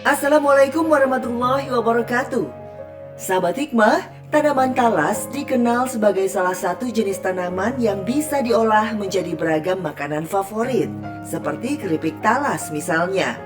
Assalamualaikum warahmatullahi wabarakatuh. Sahabat Hikmah, tanaman talas dikenal sebagai salah satu jenis tanaman yang bisa diolah menjadi beragam makanan favorit, seperti keripik talas misalnya.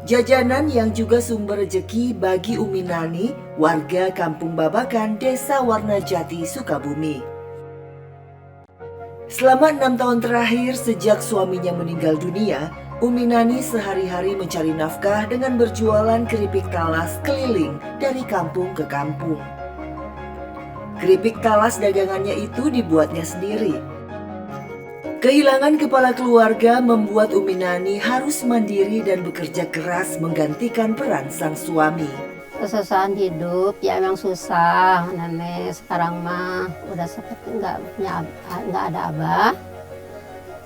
Jajanan yang juga sumber rezeki bagi Umi Nani, warga Kampung Babakan, Desa Warnajati, Sukabumi. Selama 6 tahun terakhir sejak suaminya meninggal dunia, Umi Nani sehari-hari mencari nafkah dengan berjualan keripik talas keliling dari kampung ke kampung. Keripik talas dagangannya itu dibuatnya sendiri. Kehilangan kepala keluarga membuat Umi Nani harus mandiri dan bekerja keras menggantikan peran sang suami. Kesusahan hidup ya emang susah, nenek sekarang mah udah seperti nggak ada abah.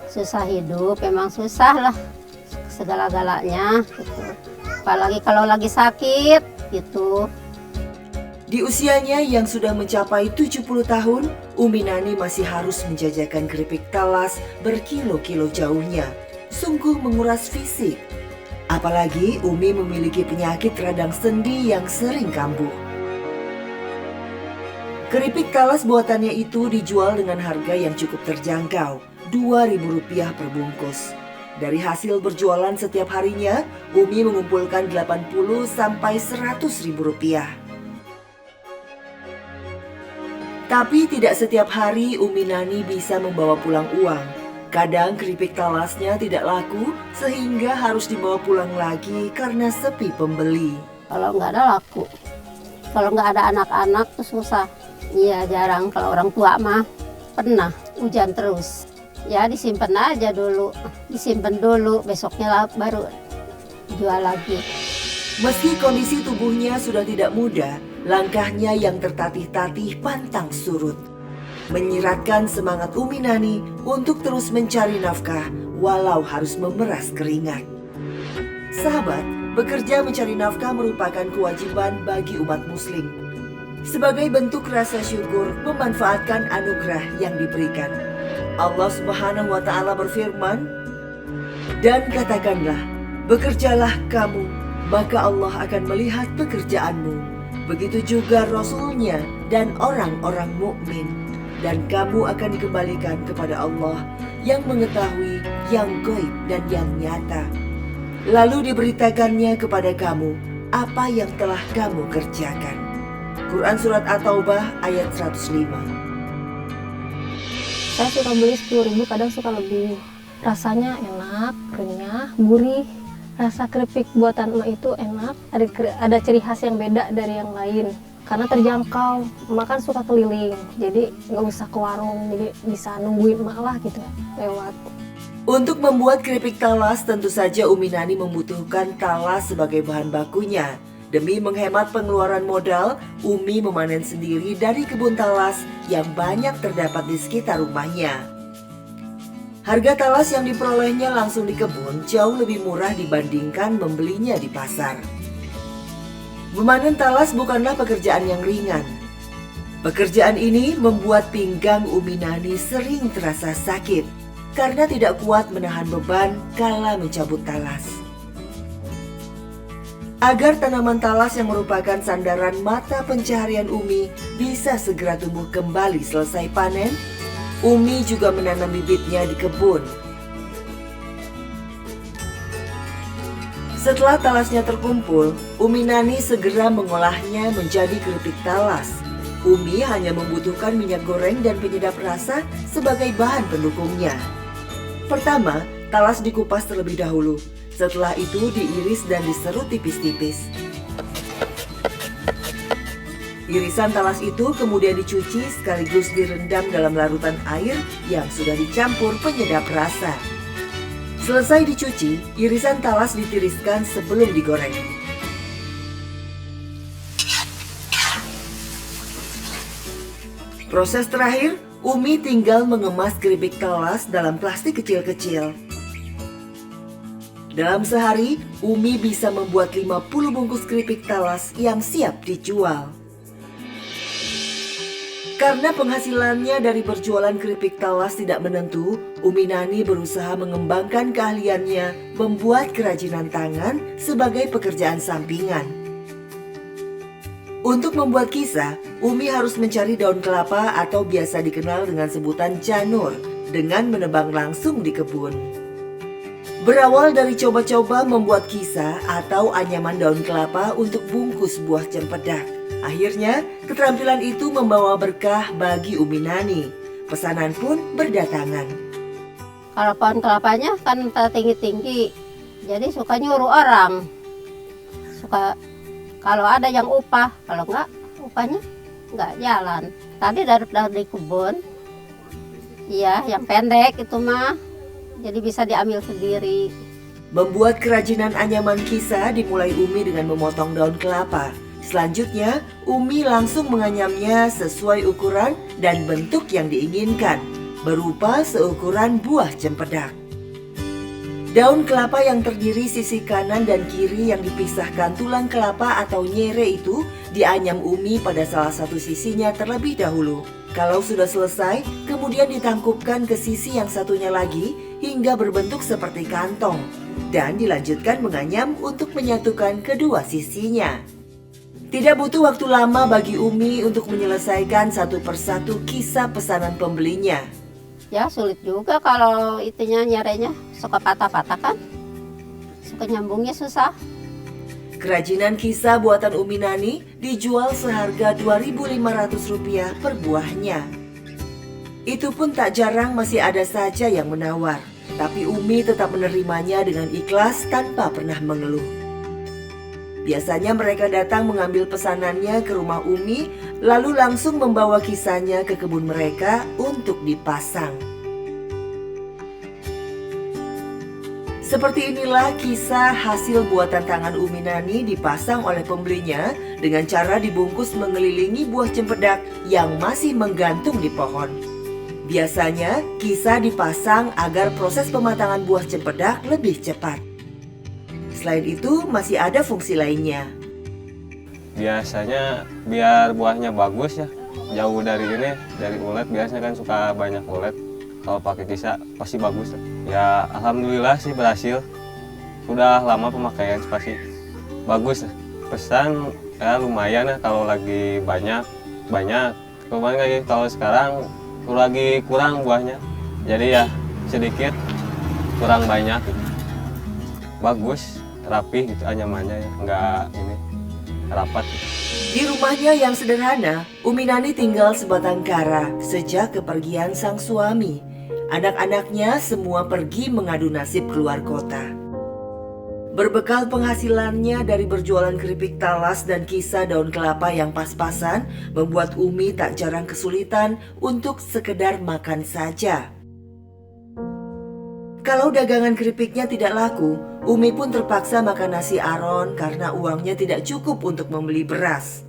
Susah hidup emang susah lah segala-galanya gitu. Apalagi kalau lagi sakit gitu. Di usianya yang sudah mencapai 70 tahun, Umi Nani masih harus menjajakan keripik talas berkilo-kilo jauhnya. Sungguh menguras fisik. Apalagi Umi memiliki penyakit radang sendi yang sering kambuh. Keripik talas buatannya itu dijual dengan harga yang cukup terjangkau, Rp2.000 per bungkus. Dari hasil berjualan setiap harinya, Umi mengumpulkan Rp80 sampai Rp100.000. Tapi tidak setiap hari Umi Nani bisa membawa pulang uang. Kadang keripik talasnya tidak laku sehingga harus dibawa pulang lagi karena sepi pembeli. Kalau nggak ada laku, kalau nggak ada anak-anak tuh susah. Iya jarang, kalau orang tua mah pernah hujan terus. Ya disimpan aja dulu, disimpan dulu, besoknya lah baru jual lagi. Meski kondisi tubuhnya sudah tidak muda, langkahnya yang tertatih-tatih pantang surut. Menyiratkan semangat Umi Nani untuk terus mencari nafkah walau harus memeras keringat. Sahabat, bekerja mencari nafkah merupakan kewajiban bagi umat muslim. Sebagai bentuk rasa syukur memanfaatkan anugerah yang diberikan. Allah Subhanahu wa Ta'ala berfirman, "Dan katakanlah, bekerjalah kamu, maka Allah akan melihat pekerjaanmu. Begitu juga Rasul-Nya dan orang-orang mukmin. Dan kamu akan dikembalikan kepada Allah yang mengetahui yang gaib dan yang nyata. Lalu diberitakannya kepada kamu apa yang telah kamu kerjakan." Quran Surat At-Taubah ayat 105. Saya suka beli 10.000, kadang suka lebih. Rasanya enak, renyah, gurih. Rasa keripik buatan emak itu enak, ada ciri khas yang beda dari yang lain. Karena terjangkau, emak kan suka keliling, jadi nggak usah ke warung, jadi bisa nungguin emak lah gitu lewat. Untuk membuat keripik talas tentu saja Umi Nani membutuhkan talas sebagai bahan bakunya. Demi menghemat pengeluaran modal, Umi memanen sendiri dari kebun talas yang banyak terdapat di sekitar rumahnya. Harga talas yang diperolehnya langsung di kebun jauh lebih murah dibandingkan membelinya di pasar. Memanen talas bukanlah pekerjaan yang ringan. Pekerjaan ini membuat pinggang Umi Nani sering terasa sakit karena tidak kuat menahan beban kala mencabut talas. Agar tanaman talas yang merupakan sandaran mata pencaharian Umi bisa segera tumbuh kembali selesai panen, Umi juga menanam bibitnya di kebun. Setelah talasnya terkumpul, Umi Nani segera mengolahnya menjadi keripik talas. Umi hanya membutuhkan minyak goreng dan penyedap rasa sebagai bahan pendukungnya. Pertama, talas dikupas terlebih dahulu. Setelah itu diiris dan diserut tipis-tipis. Irisan talas itu kemudian dicuci sekaligus direndam dalam larutan air yang sudah dicampur penyedap rasa. Selesai dicuci, irisan talas ditiriskan sebelum digoreng. Proses terakhir, Umi tinggal mengemas keripik talas dalam plastik kecil-kecil. Dalam sehari, Umi bisa membuat 50 bungkus keripik talas yang siap dijual. Karena penghasilannya dari berjualan keripik talas tidak menentu, Umi Nani berusaha mengembangkan keahliannya membuat kerajinan tangan sebagai pekerjaan sampingan. Untuk membuat kisah, Umi harus mencari daun kelapa atau biasa dikenal dengan sebutan janur dengan menebang langsung di kebun. Berawal dari coba-coba membuat kisah atau anyaman daun kelapa untuk bungkus buah cempedak. Akhirnya, keterampilan itu membawa berkah bagi Umi Nani. Pesanan pun berdatangan. Kalau pohon kelapanya kan tinggi-tinggi, jadi suka nyuruh orang. Suka kalau ada yang upah, kalau enggak upahnya enggak jalan. Tadi dari kebun, iya yang pendek itu mah, jadi bisa diambil sendiri. Membuat kerajinan anyaman kisah dimulai Umi dengan memotong daun kelapa. Selanjutnya, Umi langsung menganyamnya sesuai ukuran dan bentuk yang diinginkan, berupa seukuran buah cempedak. Daun kelapa yang terdiri sisi kanan dan kiri yang dipisahkan tulang kelapa atau nyere itu dianyam Umi pada salah satu sisinya terlebih dahulu. Kalau sudah selesai, kemudian ditangkupkan ke sisi yang satunya lagi hingga berbentuk seperti kantong dan dilanjutkan menganyam untuk menyatukan kedua sisinya. Tidak butuh waktu lama bagi Umi untuk menyelesaikan satu persatu kisah pesanan pembelinya. Ya sulit juga kalau itunya nyerenya suka patah-patah kan. Suka nyambungnya susah. Kerajinan kisah buatan Umi Nani dijual seharga Rp2.500 per buahnya. Itu pun tak jarang masih ada saja yang menawar. Tapi Umi tetap menerimanya dengan ikhlas tanpa pernah mengeluh. Biasanya mereka datang mengambil pesanannya ke rumah Umi, lalu langsung membawa kisahnya ke kebun mereka untuk dipasang. Seperti inilah kisah hasil buatan tangan Umi Nani dipasang oleh pembelinya dengan cara dibungkus mengelilingi buah cempedak yang masih menggantung di pohon. Biasanya kisah dipasang agar proses pematangan buah cempedak lebih cepat. Selain itu masih ada fungsi lainnya. Biasanya biar buahnya bagus ya, jauh dari ini, dari ulet biasanya kan suka banyak ulet. Kalau pakai kisah pasti bagus ya. Alhamdulillah sih berhasil. Udah lama pemakaian pasti bagus. Pesan ya lumayan ya kalau lagi banyak. Kemarin lagi kalau sekarang lagi kurang buahnya. Jadi ya sedikit kurang banyak. Bagus. Rapi gitu anyamannya ya, nggak ini rapat. Di rumahnya yang sederhana, Umi Nani tinggal sebatang kara sejak kepergian sang suami. Anak-anaknya semua pergi mengadu nasib keluar kota. Berbekal penghasilannya dari berjualan keripik talas dan kisah daun kelapa yang pas-pasan, membuat Umi tak jarang kesulitan untuk sekedar makan saja. Kalau dagangan keripiknya tidak laku, Umi pun terpaksa makan nasi aron karena uangnya tidak cukup untuk membeli beras.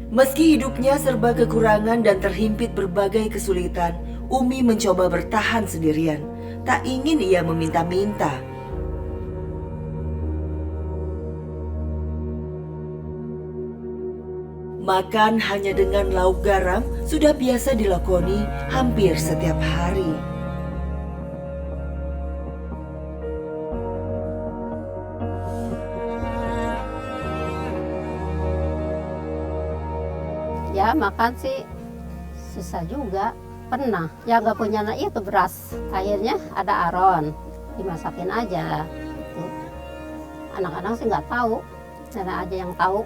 Meski hidupnya serba kekurangan dan terhimpit berbagai kesulitan, Umi mencoba bertahan sendirian. Tak ingin ia meminta-minta. Makan hanya dengan lauk garam sudah biasa dilakoni hampir setiap hari. Ya makan sih susah juga. Pernah ya nggak punya itu beras, akhirnya ada aron dimasakin aja gitu. Anak-anak sih nggak tahu, nenek aja yang tahu.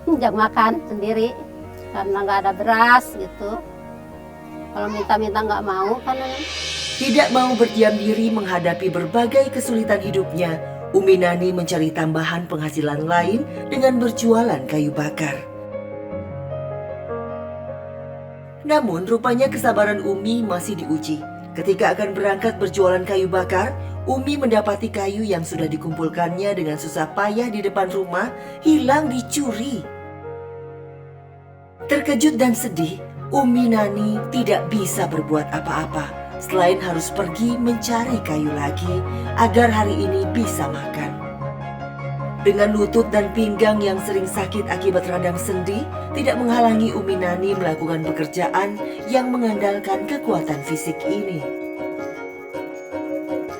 Jangan makan sendiri karena nggak ada beras gitu. Kalau minta-minta nggak mau kan. Tidak mau berdiam diri menghadapi berbagai kesulitan hidupnya, Umi Nani mencari tambahan penghasilan lain dengan berjualan kayu bakar. Namun rupanya kesabaran Umi masih diuji. Ketika akan berangkat berjualan kayu bakar, Umi mendapati kayu yang sudah dikumpulkannya dengan susah payah di depan rumah hilang dicuri. Terkejut dan sedih, Umi Nani tidak bisa berbuat apa-apa selain harus pergi mencari kayu lagi agar hari ini bisa makan. Dengan lutut dan pinggang yang sering sakit akibat radang sendi, tidak menghalangi Umi Nani melakukan pekerjaan yang mengandalkan kekuatan fisik ini.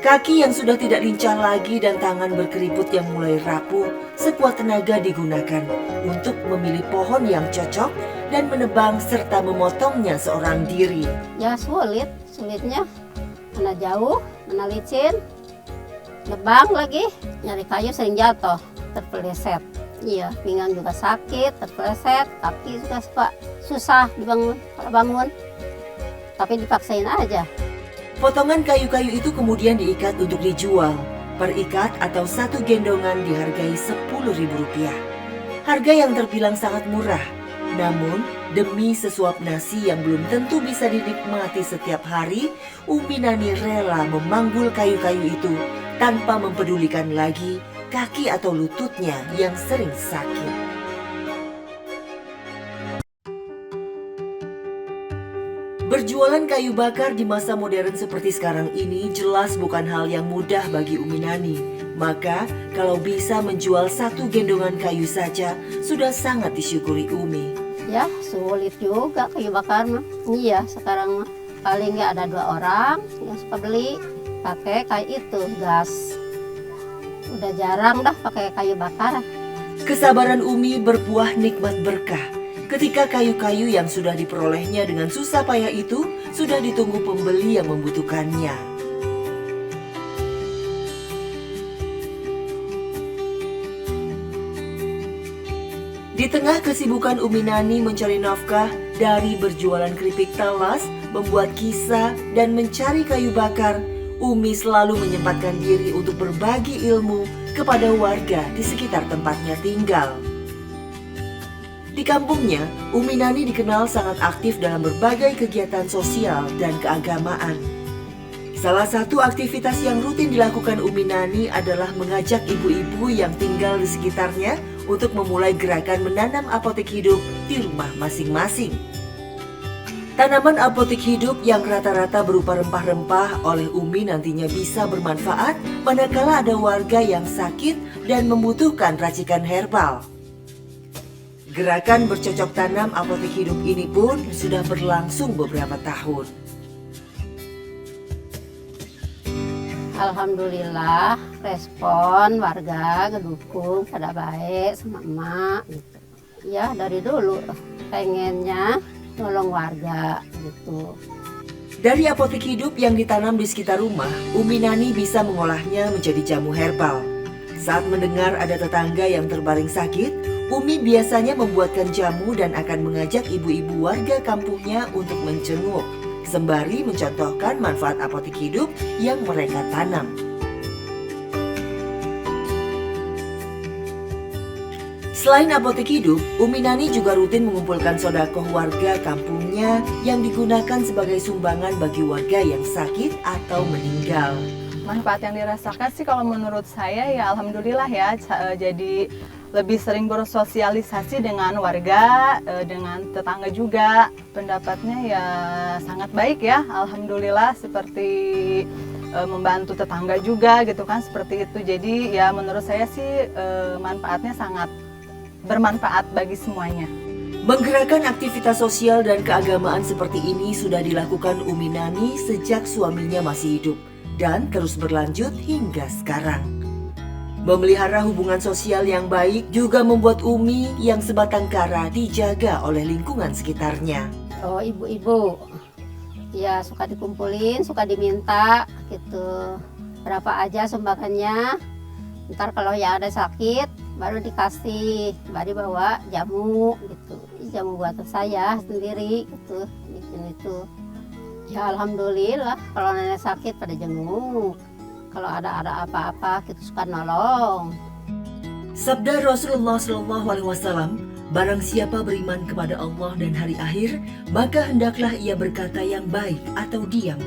Kaki yang sudah tidak lincah lagi dan tangan berkeriput yang mulai rapuh, sekuat tenaga digunakan untuk memilih pohon yang cocok dan menebang serta memotongnya seorang diri. Ya sulitnya mana jauh, mana licin, nebang lagi, nyari kayu sering jatuh, terpeleset. Iya, pinggang juga sakit, terpeleset, kaki juga suka susah bangun, tapi dipaksain aja. Potongan kayu-kayu itu kemudian diikat untuk dijual. Per ikat atau satu gendongan dihargai Rp10.000. Harga yang terbilang sangat murah. Namun, demi sesuap nasi yang belum tentu bisa dinikmati setiap hari, Umi Nani rela memanggul kayu-kayu itu tanpa mempedulikan lagi kaki atau lututnya yang sering sakit. Berjualan kayu bakar di masa modern seperti sekarang ini jelas bukan hal yang mudah bagi Umi Nani. Maka kalau bisa menjual satu gendongan kayu saja sudah sangat disyukuri Umi. Ya sulit juga kayu bakar mah. Iya sekarang mah paling nggak ada 2 orang yang suka beli pakai kayu itu gas. Udah jarang dah pakai kayu bakar. Kesabaran Umi berbuah nikmat berkah. Ketika kayu-kayu yang sudah diperolehnya dengan susah payah itu sudah ditunggu pembeli yang membutuhkannya. Di tengah kesibukan Umi Nani mencari nafkah dari berjualan keripik talas, membuat kisah, dan mencari kayu bakar, Umi selalu menyempatkan diri untuk berbagi ilmu kepada warga di sekitar tempatnya tinggal. Di kampungnya, Umi Nani dikenal sangat aktif dalam berbagai kegiatan sosial dan keagamaan. Salah satu aktivitas yang rutin dilakukan Umi Nani adalah mengajak ibu-ibu yang tinggal di sekitarnya untuk memulai gerakan menanam apotek hidup di rumah masing-masing. Tanaman apotek hidup yang rata-rata berupa rempah-rempah oleh Umi nantinya bisa bermanfaat manakala ada warga yang sakit dan membutuhkan racikan herbal. Gerakan bercocok tanam apotek hidup ini pun sudah berlangsung beberapa tahun. Alhamdulillah respon warga ngedukung pada baik sama emak gitu. Ya dari dulu pengennya nolong warga gitu. Dari apotek hidup yang ditanam di sekitar rumah, Umi Nani bisa mengolahnya menjadi jamu herbal. Saat mendengar ada tetangga yang terbaring sakit, Umi biasanya membuatkan jamu dan akan mengajak ibu-ibu warga kampungnya untuk mencenguk, sembari mencontohkan manfaat apotek hidup yang mereka tanam. Selain apotek hidup, Umi Nani juga rutin mengumpulkan sedekah warga kampungnya yang digunakan sebagai sumbangan bagi warga yang sakit atau meninggal. Manfaat yang dirasakan sih kalau menurut saya ya alhamdulillah ya, jadi lebih sering bersosialisasi dengan warga, dengan tetangga juga. Pendapatnya ya sangat baik ya, alhamdulillah, seperti membantu tetangga juga gitu kan, seperti itu. Jadi ya menurut saya sih manfaatnya sangat bermanfaat bagi semuanya. Menggerakkan aktivitas sosial dan keagamaan seperti ini sudah dilakukan Umi Nani sejak suaminya masih hidup dan terus berlanjut hingga sekarang. Memelihara hubungan sosial yang baik juga membuat Umi yang sebatang kara dijaga oleh lingkungan sekitarnya. Oh ibu-ibu, ya suka dikumpulin, suka diminta gitu. Berapa aja sumbangannya. Ntar kalau yang ada sakit baru dikasih, baru bawa jamu gitu. Jamu buatan saya sendiri gitu, bikin itu. Ya alhamdulillah kalau nenek sakit pada jenguk. Kalau ada apa-apa kita suka nolong. Sabda Rasulullah SAW, barang siapa beriman kepada Allah dan hari akhir, maka hendaklah ia berkata yang baik atau diam.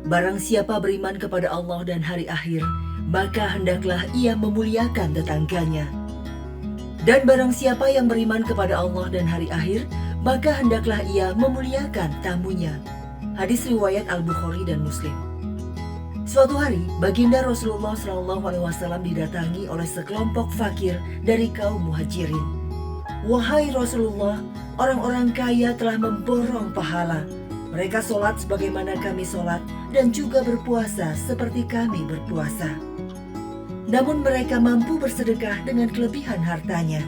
Barang siapa beriman kepada Allah dan hari akhir, maka hendaklah ia memuliakan tetangganya. Dan barang siapa yang beriman kepada Allah dan hari akhir, maka hendaklah ia memuliakan tamunya. Hadis riwayat Al-Bukhari dan Muslim. Suatu hari, baginda Rasulullah SAW didatangi oleh sekelompok fakir dari kaum muhajirin. Wahai Rasulullah, orang-orang kaya telah memborong pahala. Mereka sholat sebagaimana kami sholat dan juga berpuasa seperti kami berpuasa. Namun mereka mampu bersedekah dengan kelebihan hartanya.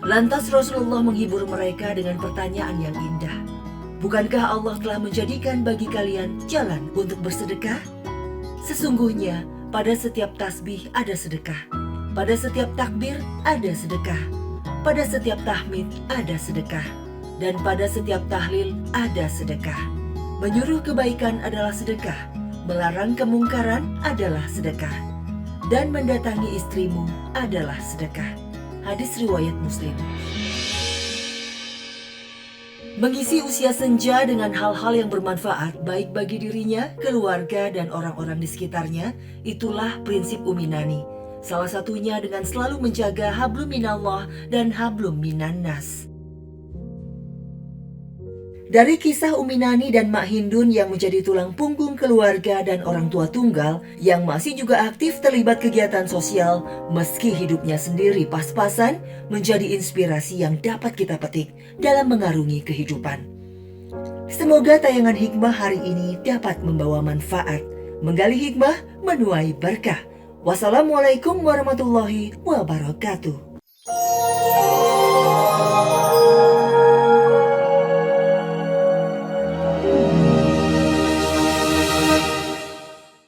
Lantas Rasulullah menghibur mereka dengan pertanyaan yang indah. Bukankah Allah telah menjadikan bagi kalian jalan untuk bersedekah? Sesungguhnya pada setiap tasbih ada sedekah, pada setiap takbir ada sedekah, pada setiap tahmid ada sedekah, dan pada setiap tahlil ada sedekah. Menyuruh kebaikan adalah sedekah, melarang kemungkaran adalah sedekah, dan mendatangi istrimu adalah sedekah. Hadis riwayat Muslim. Mengisi usia senja dengan hal-hal yang bermanfaat baik bagi dirinya, keluarga, dan orang-orang di sekitarnya, itulah prinsip Umi Nani. Salah satunya dengan selalu menjaga hablum minallah dan hablum minannas. Dari kisah Umi Nani dan Mak Hindun yang menjadi tulang punggung keluarga dan orang tua tunggal yang masih juga aktif terlibat kegiatan sosial meski hidupnya sendiri pas-pasan, menjadi inspirasi yang dapat kita petik dalam mengarungi kehidupan. Semoga tayangan hikmah hari ini dapat membawa manfaat, menggali hikmah, menuai berkah. Wassalamualaikum warahmatullahi wabarakatuh.